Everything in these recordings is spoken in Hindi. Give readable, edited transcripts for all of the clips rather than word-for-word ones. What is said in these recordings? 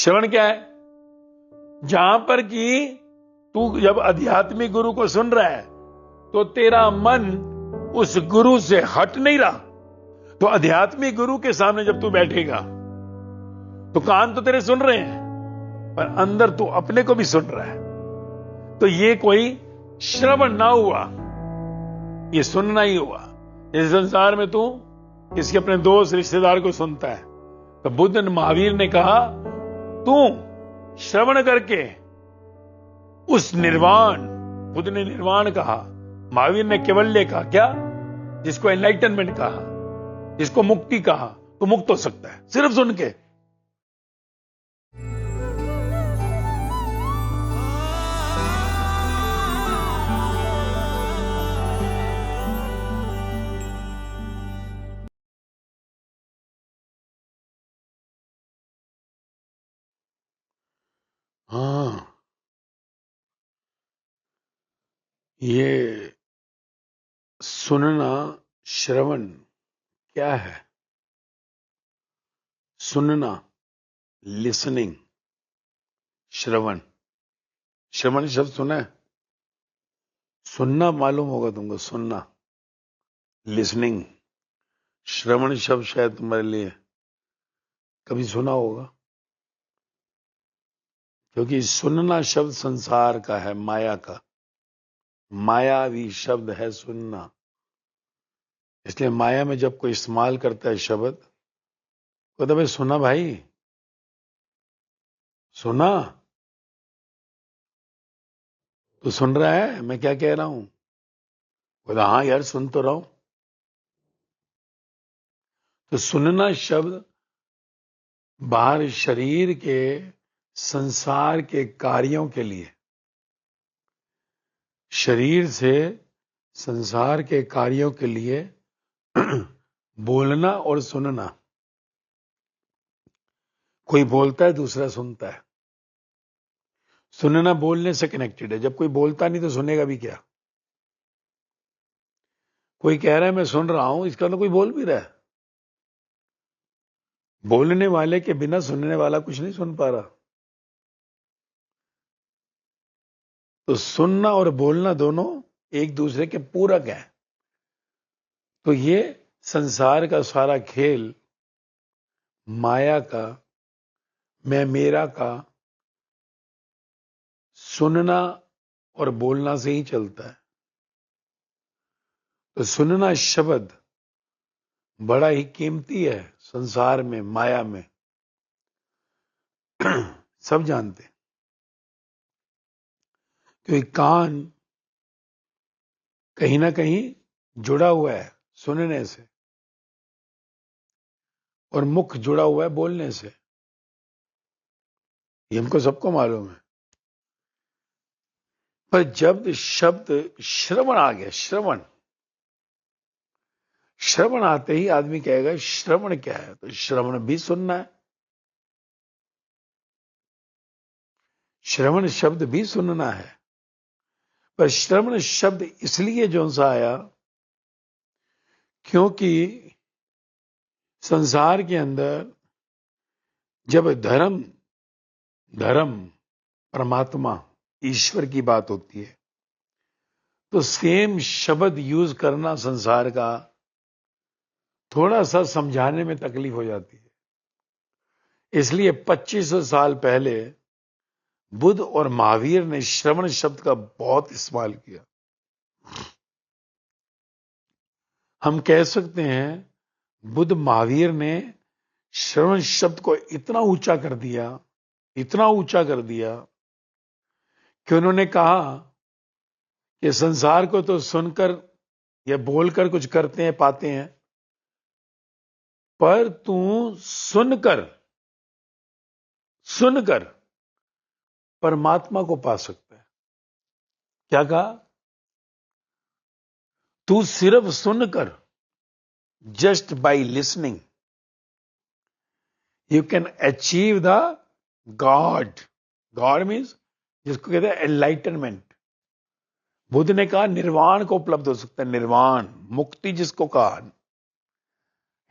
श्रवण क्या है? जहां पर कि तू जब आध्यात्मिक गुरु को सुन रहा है तो तेरा मन उस गुरु से हट नहीं रहा। तो आध्यात्मिक गुरु के सामने जब तू बैठेगा तो कान तो तेरे सुन रहे हैं पर अंदर तू अपने को भी सुन रहा है। तो ये कोई श्रवण ना हुआ, ये सुनना ही हुआ। इस संसार में तू किसी अपने दोस्त रिश्तेदार को सुनता है तो बुद्ध महावीर ने कहा तू श्रवण करके उस निर्वाण, बुद्ध ने निर्वाण कहा, महावीर ने केवल्य कहा, क्या जिसको एनलाइटनमेंट कहा, जिसको मुक्ति कहा, तो मुक्त हो सकता है सिर्फ सुन के। हाँ, ये सुनना, श्रवण क्या है? सुनना, लिसनिंग, श्रवण। श्रवण शब्द सुना है? सुनना मालूम होगा तुमको, सुनना, लिसनिंग। श्रवण शब्द शायद तुम्हारे लिए कभी सुना होगा, क्योंकि सुनना शब्द संसार का है, माया का, मायावी शब्द है सुनना। इसलिए माया में जब कोई इस्तेमाल करता है शब्द, तो भाई सुना, भाई सुना, तू सुन रहा है मैं क्या कह रहा हूं? बोला हाँ यार सुन तो रहा हूं। तो सुनना शब्द बाहर शरीर के, संसार के कार्यों के लिए, शरीर से संसार के कार्यों के लिए बोलना और सुनना। कोई बोलता है, दूसरा सुनता है। सुनना बोलने से कनेक्टेड है। जब कोई बोलता नहीं तो सुनेगा भी क्या? कोई कह रहा है मैं सुन रहा हूं, इसका मतलब कोई बोल भी रहा है। बोलने वाले के बिना सुनने वाला कुछ नहीं सुन पा रहा। तो सुनना और बोलना दोनों एक दूसरे के पूरक हैं। तो ये संसार का सारा खेल माया का, मैं मेरा का, सुनना और बोलना से ही चलता है। तो सुनना शब्द बड़ा ही कीमती है संसार में, माया में। सब जानते हैं, क्योंकि कान कहीं ना कहीं जुड़ा हुआ है सुनने से, और मुख जुड़ा हुआ है बोलने से। ये हमको सबको मालूम है। पर जब शब्द श्रवण आ गया, श्रवण, श्रवण आते ही आदमी कहेगा श्रवण क्या है? तो श्रवण भी सुनना है। श्रवण शब्द भी सुनना है। पर श्रवण शब्द इसलिए जो सा आया, क्योंकि संसार के अंदर जब धर्म, परमात्मा, ईश्वर की बात होती है तो सेम शब्द यूज करना संसार का थोड़ा सा समझाने में तकलीफ हो जाती है। इसलिए 2500 साल पहले बुद्ध और महावीर ने श्रवण शब्द का बहुत इस्तेमाल किया। हम कह सकते हैं बुद्ध महावीर ने श्रवण शब्द को इतना ऊंचा कर दिया, इतना ऊंचा कर दिया कि उन्होंने कहा कि संसार को तो सुनकर या बोलकर कुछ करते हैं, पाते हैं, पर तू सुनकर परमात्मा को पा सकता है। क्या कहा? तू सिर्फ सुनकर, just by listening, you can achieve the God. God means जिसको कहते हैं एनलाइटनमेंट। बुद्ध ने कहा निर्वाण को उपलब्ध हो सकता है। निर्वाण, मुक्ति जिसको कहा,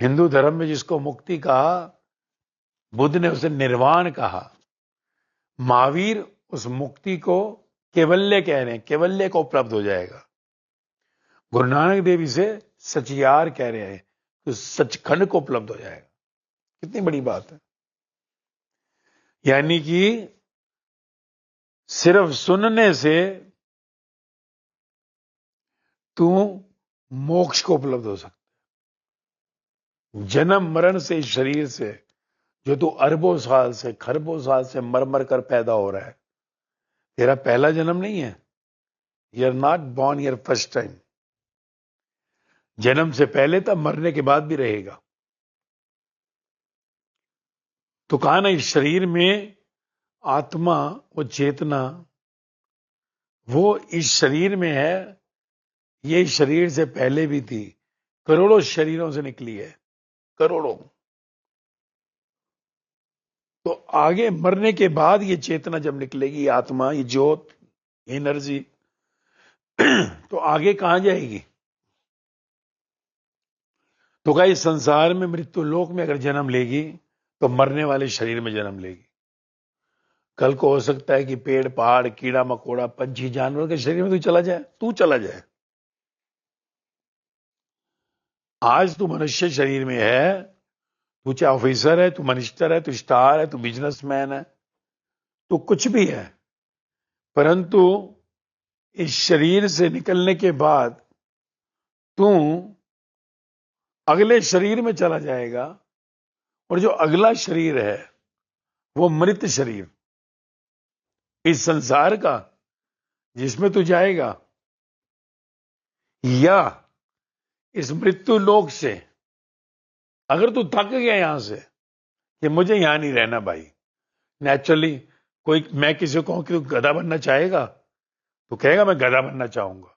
हिंदू धर्म में जिसको मुक्ति कहा, बुद्ध ने उसे निर्वाण कहा। महावीर उस मुक्ति को केवल्य कह रहे हैं, केवल्य को उपलब्ध हो जाएगा। गुरु नानक देव इसे सचियार कह रहे हैं, तो सचखंड को उपलब्ध हो जाएगा। कितनी बड़ी बात है। यानी कि सिर्फ सुनने से तू मोक्ष को उपलब्ध हो सकता है। जन्म मरण से इस शरीर से जो तू अरबों साल से खरबों साल से मर मर कर पैदा हो रहा है, तेरा पहला जन्म नहीं है। You are not born your first time. जन्म से पहले था, मरने के बाद भी रहेगा। तो कहा ना, इस शरीर में आत्मा, वो चेतना, वो इस शरीर में है। ये शरीर से पहले भी थी, करोड़ों शरीरों से निकली है, करोड़ों। तो आगे मरने के बाद ये चेतना जब निकलेगी, आत्मा, ये ज्योत, एनर्जी, तो आगे कहां जाएगी? तो कहा इस संसार में, मृत्यु लोक में अगर जन्म लेगी तो मरने वाले शरीर में जन्म लेगी। कल को हो सकता है कि पेड़ पहाड़ कीड़ा मकोड़ा पंछी जानवर के शरीर में तू चला जाए। आज तू मनुष्य शरीर में है, तू चाहे ऑफिसर है, तू मिनिस्टर है, तू स्टार है, तू बिजनेसमैन है, तू कुछ भी है, परंतु इस शरीर से निकलने के बाद तू अगले शरीर में चला जाएगा। और जो अगला शरीर है वो मृत शरीर, इस संसार का, जिसमें तू जाएगा, या इस मृत्यु लोक से अगर तू थक गया यहां से कि मुझे यहां नहीं रहना भाई, नेचुरली मैं किसी को कहूं कि तू गधा बनना चाहेगा, तो कहेगा मैं गधा बनना चाहूंगा।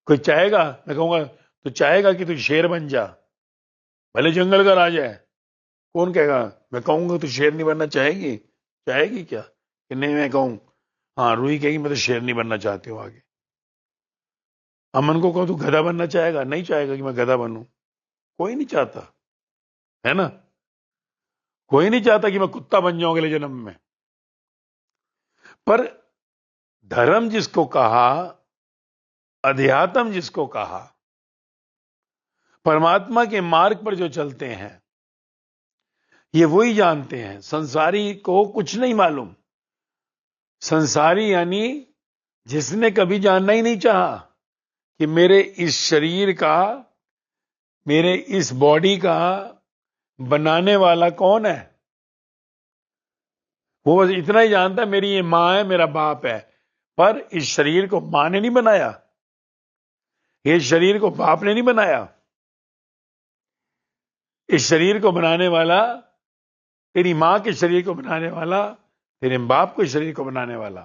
कोई चाहेगा, मैं कहूंगा तू चाहेगा कि तू शेर बन जा, भले जंगल का राजा है, कौन कहेगा? मैं कहूंगा तू शेर नहीं बनना चाहेगी क्या? कि नहीं, मैं कहूं हाँ, रूही कहेगी मैं तो शेर नहीं बनना चाहती हूं आगे। अमन को कहूं तू गधा बनना चाहेगा, नहीं चाहेगा कि मैं गधा बनूं। कोई नहीं चाहता, है ना? कोई नहीं चाहता कि मैं कुत्ता बन जाऊं अगले जन्म में। पर धर्म जिसको कहा, अध्यात्म जिसको कहा, परमात्मा के मार्ग पर जो चलते हैं, ये वही जानते हैं। संसारी को कुछ नहीं मालूम। संसारी यानी जिसने कभी जानना ही नहीं चाहा कि मेरे इस शरीर का, मेरे इस बॉडी का बनाने वाला कौन है। वो बस इतना ही जानता है मेरी ये मां है, मेरा बाप है। पर इस शरीर को मां ने नहीं बनाया, ये शरीर को बाप ने नहीं बनाया। इस शरीर को बनाने वाला, तेरी मां के शरीर को बनाने वाला, तेरे बाप के शरीर को बनाने वाला,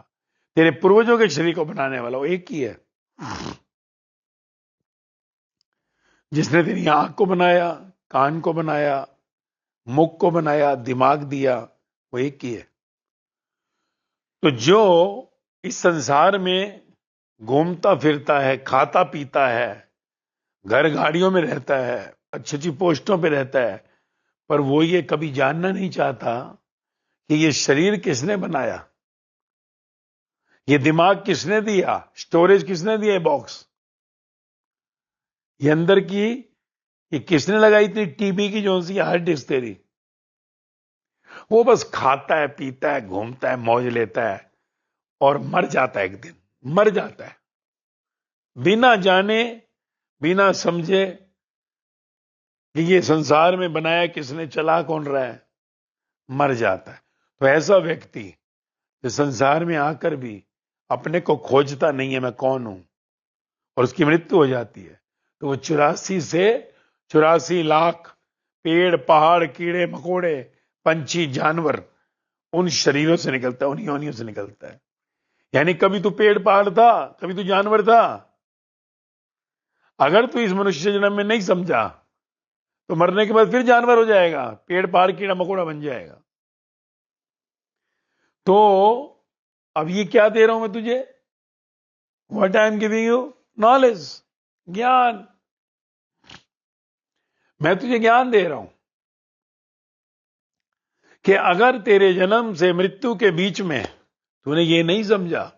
तेरे पूर्वजों के शरीर को बनाने वाला वो एक ही है। जिसने तेरी आंख को बनाया, कान को बनाया, मुख को बनाया, दिमाग दिया, वो एक ही है। तो जो इस संसार में घूमता फिरता है, खाता पीता है, घर गाड़ियों में रहता है, अच्छी अच्छी पोस्टों पे रहता है, पर वो ये कभी जानना नहीं चाहता कि ये शरीर किसने बनाया, ये दिमाग किसने दिया, स्टोरेज किसने दिया, बॉक्स ये अंदर की, ये किसने लगाई इतनी टीबी की जो सी हार्ड डिस्क तेरी। वो बस खाता है, पीता है, घूमता है, मौज लेता है और मर जाता है। एक दिन मर जाता है, बिना जाने बिना समझे कि ये संसार में बनाया किसने, चला कौन रहा है, मर जाता है। तो ऐसा व्यक्ति जो संसार में आकर भी अपने को खोजता नहीं है मैं कौन हूं, और उसकी मृत्यु हो जाती है, तो वो 84 से 84 लाख पेड़ पहाड़ कीड़े मकोड़े पंछी जानवर उन शरीरों से निकलता है, उन योनियों से निकलता है। यानी कभी तू पेड़ पहाड़ था, कभी तू जानवर था। अगर तू इस मनुष्य जन्म में नहीं समझा तो मरने के बाद फिर जानवर हो जाएगा, पेड़ पहाड़ कीड़ा मकोड़ा बन जाएगा। तो अब ये क्या दे रहा हूं मैं तुझे? What I am giving you? Knowledge, ज्ञान। मैं तुझे ज्ञान दे रहा हूं कि अगर तेरे जन्म से मृत्यु के बीच में तूने ये नहीं समझा,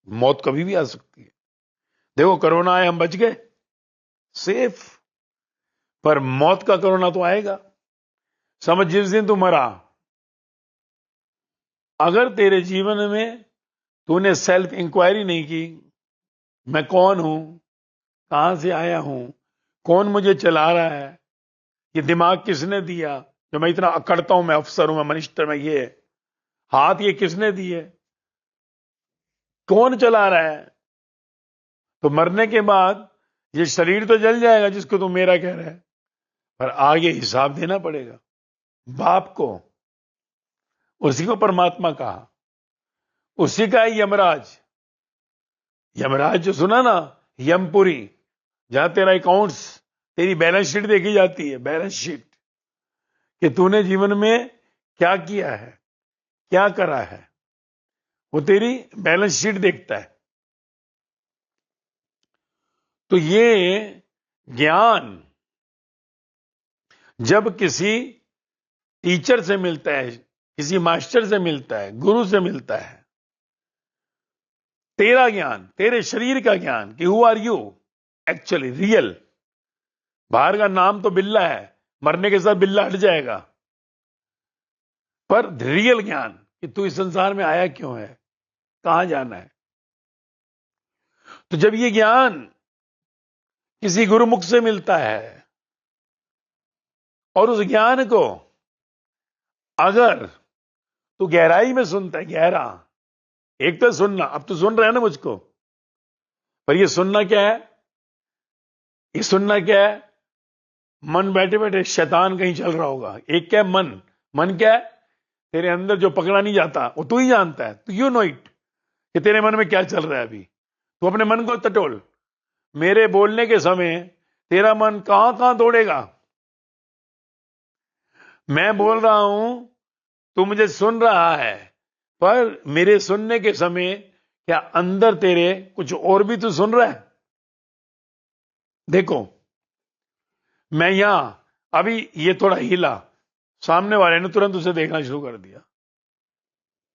मौत कभी भी आ सकती है। देखो कोरोना आया, हम बच गए, सेफ, पर मौत का कोरोना तो आएगा। समझ, जिस दिन तू मरा, अगर तेरे जीवन में तूने सेल्फ इंक्वायरी नहीं की, मैं कौन हूं, कहां से आया हूं, कौन मुझे चला रहा है, ये दिमाग किसने दिया जो मैं इतना अकड़ता हूं, मैं अफसर हूं, मैं मिनिस्टर, मैं ये, हाथ ये किसने दिए, कौन चला रहा है, तो मरने के बाद ये शरीर तो जल जाएगा जिसको तू मेरा कह रहा है, पर आगे हिसाब देना पड़ेगा बाप को। उसी को परमात्मा कहा, उसी का है यमराज। यमराज जो सुना ना, यमपुरी, जहां तेरा अकाउंट्स, तेरी बैलेंस शीट देखी जाती है, बैलेंस शीट, कि तूने जीवन में क्या किया है, क्या करा है, वो तेरी बैलेंस शीट देखता है। तो ये ज्ञान जब किसी टीचर से मिलता है, किसी मास्टर से मिलता है, गुरु से मिलता है, तेरा ज्ञान, तेरे शरीर का ज्ञान कि who are you actually real. बाहर का नाम तो बिल्ला है, मरने के साथ बिल्ला हट जाएगा, पर रियल ज्ञान कि तू इस संसार में आया क्यों है, कहां जाना है। तो जब ये ज्ञान किसी गुरुमुख से मिलता है और उस ज्ञान को अगर तू गहराई में सुनता है, गहरा, एक तो सुनना, अब तू सुन रहा है ना मुझको, पर ये सुनना क्या है, ये सुनना क्या है, मन बैठे बैठे शैतान कहीं चल रहा होगा। एक क्या है, मन, मन क्या है, तेरे अंदर जो पकड़ा नहीं जाता वो तू ही जानता है, तो यू नो इट कि तेरे मन में क्या चल रहा है। अभी तू अपने मन को टटोल, मेरे बोलने के समय तेरा मन कहां कहां दौड़ेगा। मैं बोल रहा हूं, तू मुझे सुन रहा है, पर मेरे सुनने के समय क्या अंदर तेरे कुछ और भी तू सुन रहा है। देखो, मैं यहां अभी ये थोड़ा हिला, सामने वाले ने तुरंत उसे देखना शुरू कर दिया,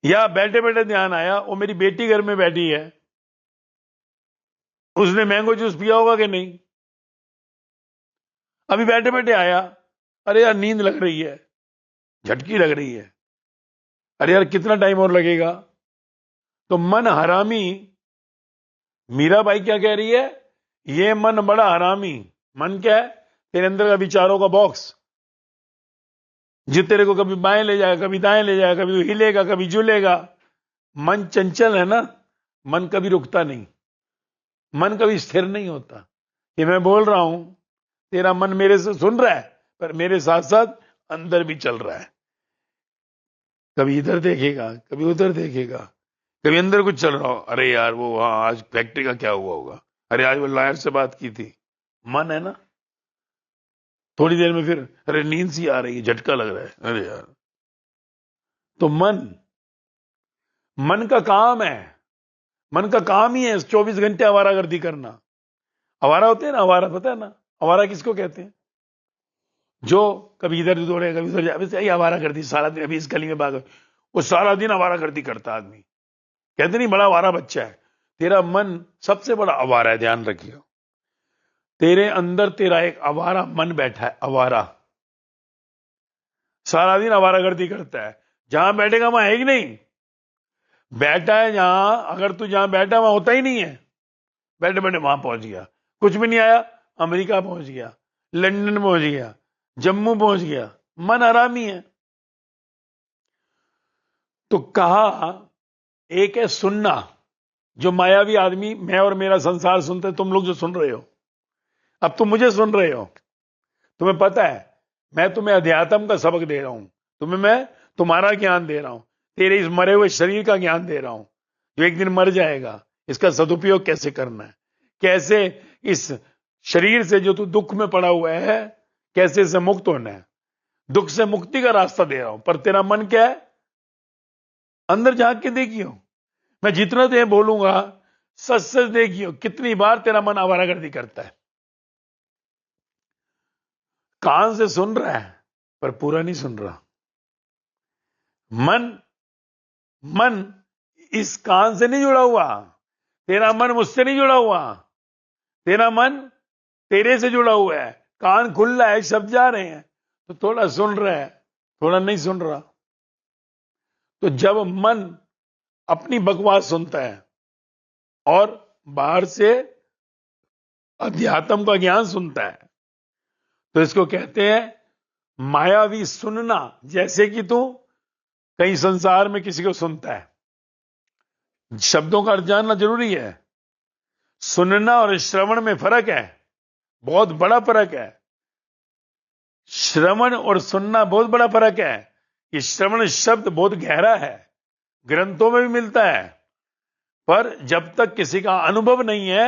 या बैठे बैठे ध्यान आया, वो मेरी बेटी घर में बैठी है, उसने मैंगो जूस पिया होगा कि नहीं, अभी बैठे बैठे आया, अरे यार नींद लग रही है, झटकी लग रही है, अरे यार कितना टाइम और लगेगा। तो मन हरामी, मीराबाई क्या कह रही है, ये मन बड़ा हरामी। मन क्या है, तेरे अंदर का विचारों का बॉक्स, जो तेरे को कभी बाएं ले जाएगा, कभी दाएं ले जाएगा, कभी हिलेगा, कभी झूलेगा। मन चंचल है ना, मन कभी रुकता नहीं, मन कभी स्थिर नहीं होता। ये मैं बोल रहा हूं, तेरा मन मेरे से सुन रहा है, पर मेरे साथ साथ अंदर भी चल रहा है, कभी इधर देखेगा, कभी उधर देखेगा, कभी अंदर कुछ चल रहा हो, अरे यार वो हाँ आज फैक्ट्री का क्या हुआ होगा, अरे आज वो लॉयर से बात की थी। मन है ना, थोड़ी देर में फिर अरे नींद सी आ रही है, झटका लग रहा है, अरे यार। तो मन, मन का काम है, मन का काम ही है 24 घंटे आवारागर्दी करना। आवारा होते हैं ना, आवारा पता है ना, आवारा किसको कहते हैं, जो कभी इधर दौड़े, कभी उधर जाए, यही आवारागर्दी सारा दिन। अभी इस गली में भाग, वो सारा दिन आवारागर्दी करता आदमी, कहते नहीं बड़ा आवारा बच्चा है। तेरा मन सबसे बड़ा आवारा है, ध्यान रखियो। तेरे अंदर तेरा एक आवारा मन बैठा है, आवारा, सारा दिन आवारागर्दी करता है। जहां बैठेगा वहां है ही नहीं, बैठा है जहां, अगर तू जहां बैठा वहां होता ही नहीं है, बैठे बैठे वहां पहुंच गया, कुछ भी नहीं आया, अमेरिका पहुंच गया, लंदन पहुंच गया, जम्मू पहुंच गया, मन आरामी है। तो कहा, एक है सुनना, जो मायावी आदमी मैं और मेरा संसार सुनते, तुम लोग जो सुन रहे हो, अब तुम मुझे सुन रहे हो, तुम्हें पता है मैं तुम्हें अध्यात्म का सबक दे रहा हूं, तुम्हें मैं तुम्हारा ज्ञान दे रहा हूं, तेरे इस मरे हुए शरीर का ज्ञान दे रहा हूं, जो एक दिन मर जाएगा, इसका सदुपयोग कैसे करना है, कैसे इस शरीर से जो तू दुख में पड़ा हुआ है, कैसे इससे मुक्त होना है, दुख से मुक्ति का रास्ता दे रहा हूं। पर तेरा मन क्या है, अंदर झांक के देखियो, मैं जितना तुझे बोलूंगा सच सच देखियो, कितनी बार तेरा मन आवारागर्दी करता है। कान से सुन रहा है पर पूरा नहीं सुन रहा, मन मन इस कान से नहीं जुड़ा हुआ, तेरा मन मुझसे नहीं जुड़ा हुआ, तेरा मन तेरे से जुड़ा हुआ है। कान खुल रहा है, शब्द जा रहे हैं तो थोड़ा सुन रहा है, थोड़ा नहीं सुन रहा। तो जब मन अपनी बकवास सुनता है और बाहर से अध्यात्म का ज्ञान सुनता है, तो इसको कहते हैं मायावी सुनना। जैसे कि तू कहीं संसार में किसी को सुनता है, शब्दों का अर्थ जानना जरूरी है। सुनना और श्रवण में फर्क है, बहुत बड़ा फर्क है। श्रवण और सुनना बहुत बड़ा फर्क है। ये श्रवण शब्द बहुत गहरा है, ग्रंथों में भी मिलता है, पर जब तक किसी का अनुभव नहीं है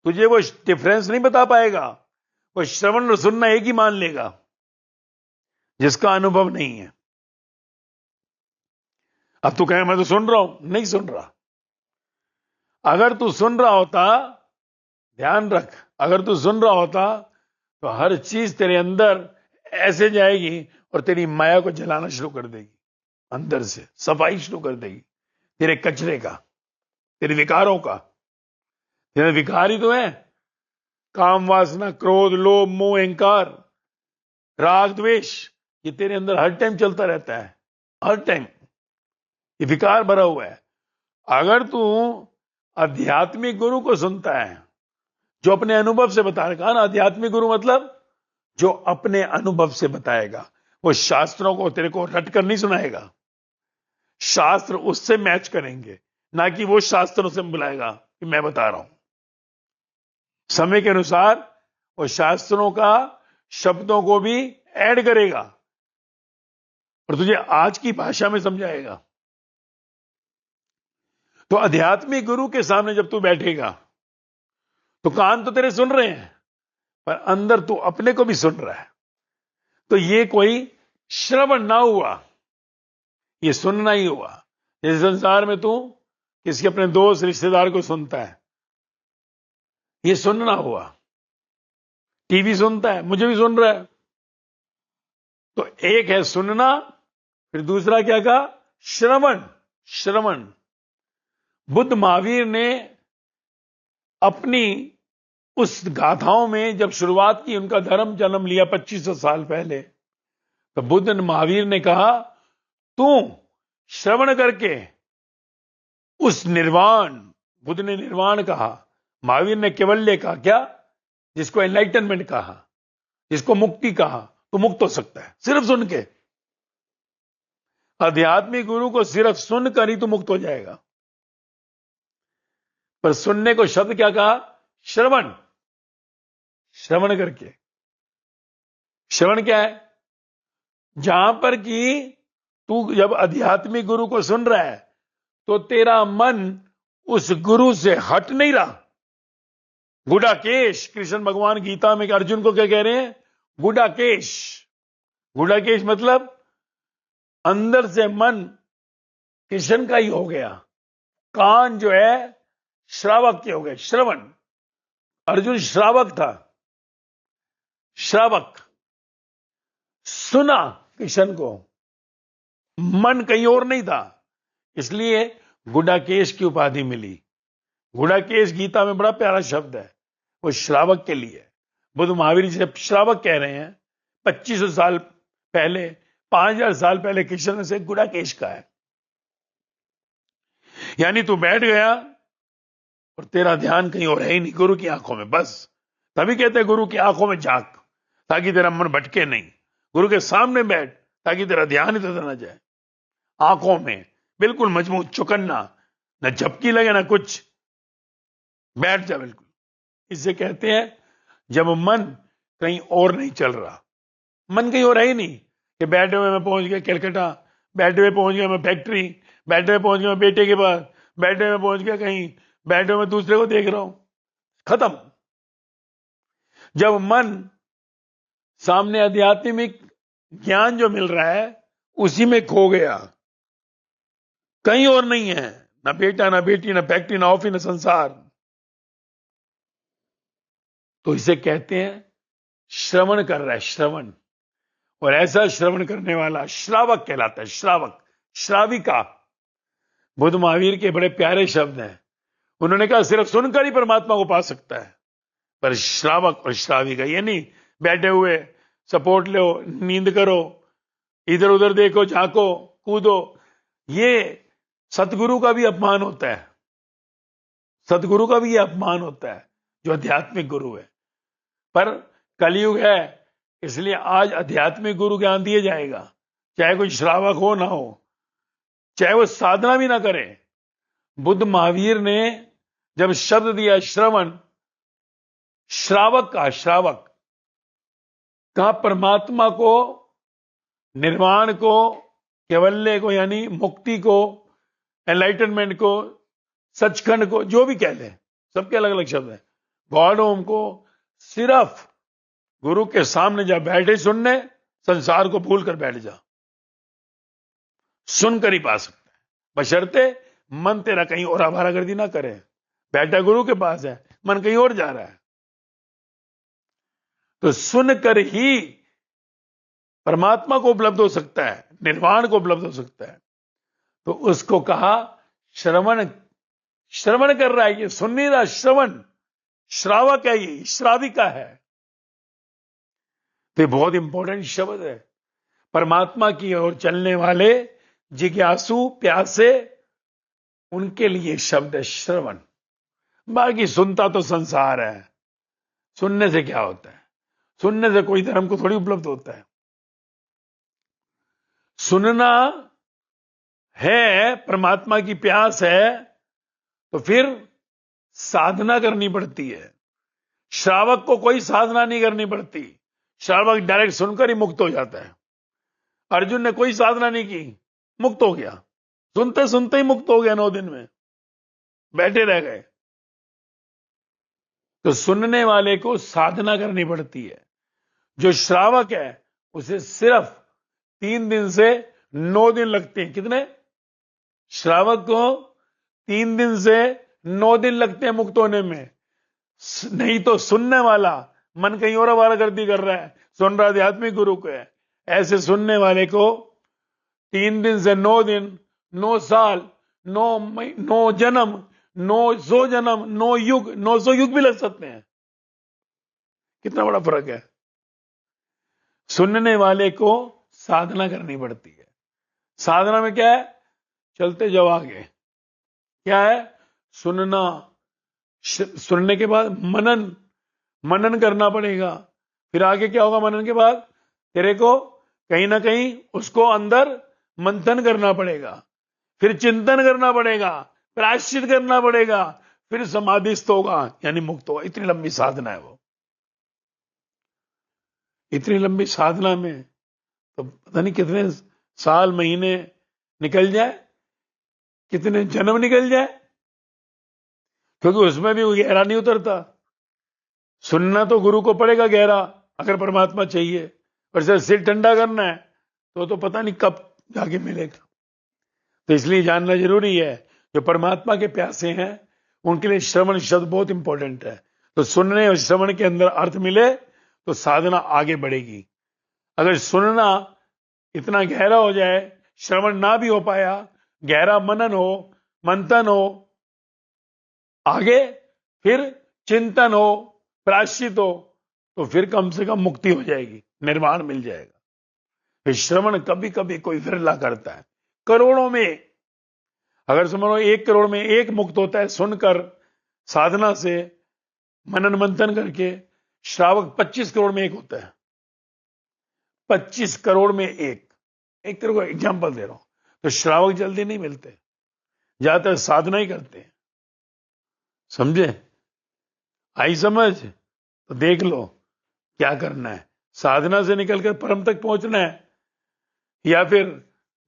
तुझे वो डिफरेंस नहीं बता पाएगा। वो श्रवण और सुनना एक ही मान लेगा जिसका अनुभव नहीं है। अब तू कहे मैं तो सुन रहा हूं, नहीं सुन रहा। अगर तू सुन रहा होता, ध्यान रख, अगर तू सुन रहा होता तो हर चीज तेरे अंदर ऐसे जाएगी और तेरी माया को जलाना शुरू कर देगी, अंदर से सफाई शुरू कर देगी तेरे कचरे का, तेरे विकारों का। तेरे विकार ही तो है काम, वासना, क्रोध, लोभ, मोह, अहंकार, राग, द्वेष। ये तेरे अंदर हर टाइम चलता रहता है, हर टाइम ये विकार भरा हुआ है। अगर तू आध्यात्मिक गुरु को सुनता है जो अपने अनुभव से बता रहा है ना, आध्यात्मिक गुरु मतलब जो अपने अनुभव से बताएगा। वो शास्त्रों को तेरे को रट कर नहीं सुनाएगा, शास्त्र उससे मैच करेंगे, ना कि वो शास्त्रों से बुलाएगा कि मैं बता रहा हूं। समय के अनुसार वो शास्त्रों का शब्दों को भी ऐड करेगा और तुझे आज की भाषा में समझाएगा। तो आध्यात्मिक गुरु के सामने जब तू बैठेगा तो कान तो तेरे सुन रहे हैं, पर अंदर तू अपने को भी सुन रहा है। तो ये कोई श्रवण ना हुआ, ये सुनना ही हुआ। जैसे संसार में तू किसी अपने दोस्त रिश्तेदार को सुनता है, ये सुनना हुआ। टीवी सुनता है, मुझे भी सुन रहा है। तो एक है सुनना, फिर दूसरा क्या कहा? श्रवण। श्रवण। बुद्ध महावीर ने अपनी उस गाथाओं में जब शुरुआत की, उनका धर्म जन्म लिया 2500 साल पहले, तो बुद्ध महावीर ने कहा तू श्रवण करके उस निर्वाण, बुद्ध ने निर्वाण कहा, महावीर ने केवल्य कहा, क्या? जिसको एनलाइटनमेंट कहा, जिसको मुक्ति कहा, तो मुक्त हो सकता है सिर्फ सुन के। आध्यात्मिक गुरु को सिर्फ सुनकर ही तो मुक्त हो जाएगा। पर सुनने को शब्द क्या कहा? श्रवण। श्रवण करके। श्रवण क्या है? जहां पर कि तू जब आध्यात्मिक गुरु को सुन रहा है तो तेरा मन उस गुरु से हट नहीं रहा। गुडाकेश, कृष्ण भगवान गीता में अर्जुन को क्या कह रहे हैं? गुडाकेश। गुडाकेश मतलब अंदर से मन कृष्ण का ही हो गया, कान जो है श्रावक के हो गए। श्रवण। अर्जुन श्रावक था, श्रावक सुना कृष्ण को, मन कहीं और नहीं था, इसलिए गुडाकेश की उपाधि मिली। गुडाकेश गीता में बड़ा प्यारा शब्द है, वो श्रावक के लिए। बुद्ध महावीर जी जब श्रावक कह रहे हैं 2500 साल पहले, 5000 साल पहले कृष्ण से गुडाकेश का है। यानी तू बैठ गया और तेरा ध्यान कहीं और है ही नहीं, गुरु की आंखों में बस। तभी कहते हैं गुरु की आंखों में झांक, ताकि तेरा मन भटके नहीं। गुरु के सामने बैठ ताकि तेरा ध्यान इधर ना जाए। आंखों में बिल्कुल मजबूत, चुकन्ना, न झपकी लगे ना कुछ, बैठ जा बिल्कुल। इसे कहते हैं जब मन कहीं और नहीं चल रहा, मन कहीं और है ही नहीं कि बैठे हुए मैं पहुंच गया कलकत्ता, बैठे हुए पहुंच गया मैं फैक्ट्री, बैठे हुए पहुंच गया मैं बेटे के पास, बैठे हुए पहुंच गया कहीं, बैठे हुए मैं दूसरे को देख रहा हूं। खत्म। जब मन सामने आध्यात्मिक ज्ञान जो मिल रहा है उसी में खो गया, कहीं और नहीं है, ना बेटा, ना बेटी, ना फैक्ट्री, ना ऑफिस, ना संसार, तो इसे कहते हैं श्रवण कर रहा है, श्रवण। और ऐसा श्रवण करने वाला श्रावक कहलाता है। श्रावक, श्राविका। बुद्ध महावीर के बड़े प्यारे शब्द हैं। उन्होंने कहा सिर्फ सुनकर ही परमात्मा को पा सकता है, पर श्रावक और श्राविका ये नहीं बैठे हुए सपोर्ट लो, नींद करो, इधर उधर देखो, झांको, कूदो। ये सतगुरु का भी अपमान होता है। सतगुरु का भी ये अपमान होता है जो आध्यात्मिक गुरु है। पर कलयुग है, इसलिए आज आध्यात्मिक गुरु ज्ञान दिए जाएगा, चाहे कोई श्रावक हो ना हो, चाहे वो साधना भी ना करे। बुद्ध महावीर ने जब शब्द दिया श्रवण, श्रावक कहा परमात्मा को, निर्वाण को, कैवल्य को यानी मुक्ति को, एनलाइटनमेंट को, सचखंड को, जो भी कह ले, सबके अलग अलग शब्द हैं, गॉड होम को सिर्फ गुरु के सामने जा बैठे सुनने, संसार को भूल कर बैठ जा, सुनकर ही पा सकता है, बशर्ते मन तेरा कहीं और आवारागर्दी ना करे। बैठा गुरु के पास है, मन कहीं और जा रहा है, तो सुनकर ही परमात्मा को उपलब्ध हो सकता है, निर्वाण को उपलब्ध हो सकता है। तो उसको कहा श्रवण कर रहा है, ये सुन नहीं रहा, श्रवण, श्रावक है, ये श्राविका है। तो ये बहुत इंपॉर्टेंट शब्द है। परमात्मा की ओर चलने वाले जिज्ञासु प्यासे, उनके लिए शब्द है श्रवण। बाकी सुनता तो संसार है, सुनने से क्या होता है? सुनने से कोई धर्म को थोड़ी उपलब्ध होता है। सुनना है, परमात्मा की प्यास है, तो फिर साधना करनी पड़ती है। श्रावक को कोई साधना नहीं करनी पड़ती, श्रावक डायरेक्ट सुनकर ही मुक्त हो जाता है। अर्जुन ने कोई साधना नहीं की, मुक्त हो गया, सुनते सुनते ही मुक्त हो गया, 9 दिन में बैठे रह गए। तो सुनने वाले को साधना करनी पड़ती है। जो श्रावक है उसे सिर्फ 3 दिन से 9 दिन लगते हैं। कितने? श्रावक को 3 दिन से 9 दिन लगते हैं मुक्त होने में। नहीं तो सुनने वाला मन कहीं और आवारागर्दी कर रहा है, सुन रहा आध्यात्मिक गुरु को है। ऐसे सुनने वाले को 3 दिन से 9 दिन, 9 साल, 9 जन्म, 900 जन्म, 9 युग, 900 युग भी लग सकते हैं। कितना बड़ा फर्क है। सुनने वाले को साधना करनी पड़ती है। साधना में क्या है? चलते जाओ आगे। क्या है? सुनना, सुनने के बाद मनन करना पड़ेगा। फिर आगे क्या होगा? मनन के बाद तेरे को कहीं ना कहीं उसको अंदर मंथन करना पड़ेगा, फिर चिंतन करना पड़ेगा, प्रायश्चित करना पड़ेगा, फिर समाधिस्थ होगा यानी मुक्त होगा। इतनी लंबी साधना है वो। इतनी लंबी साधना में तो पता नहीं कितने साल, महीने निकल जाए, कितने जन्म निकल जाए, क्योंकि उसमें भी वो गहरा नहीं उतरता। सुनना तो गुरु को पड़ेगा गहरा, अगर परमात्मा चाहिए, और जब सिर ठंडा करना है तो पता नहीं कब जाके मिलेगा। तो इसलिए जानना जरूरी है। जो परमात्मा के प्यासे हैं उनके लिए श्रवण शब्द बहुत इंपॉर्टेंट है। तो सुनने और श्रवण के अंदर अर्थ मिले तो साधना आगे बढ़ेगी। अगर सुनना इतना गहरा हो जाए, श्रवण ना भी हो पाया, गहरा मनन हो, मंथन हो, आगे फिर चिंतन हो, प्रायश्चित हो, तो फिर कम से कम मुक्ति हो जाएगी, निर्वाण मिल जाएगा। फिर श्रवण कभी कभी कोई विरला करता है, करोड़ों में, अगर समझो 1 करोड़ में 1 मुक्त होता है सुनकर, साधना से, मनन मंथन करके। श्रावक 25 करोड़ में 1 होता है। 25 करोड़ में 1 तेरे को एग्जाम्पल दे रहा हूं। तो श्रावक जल्दी नहीं मिलते, ज्यादातर साधना ही करते हैं। समझे? आई समझ? तो देख लो क्या करना है। साधना से निकलकर परम तक पहुंचना है, या फिर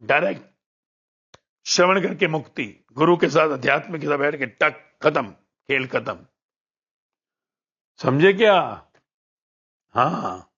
डायरेक्ट श्रवण करके मुक्ति, गुरु के साथ, अध्यात्म के साथ बैठ के टक, खत्म, खेल खत्म। समझे क्या? हाँ।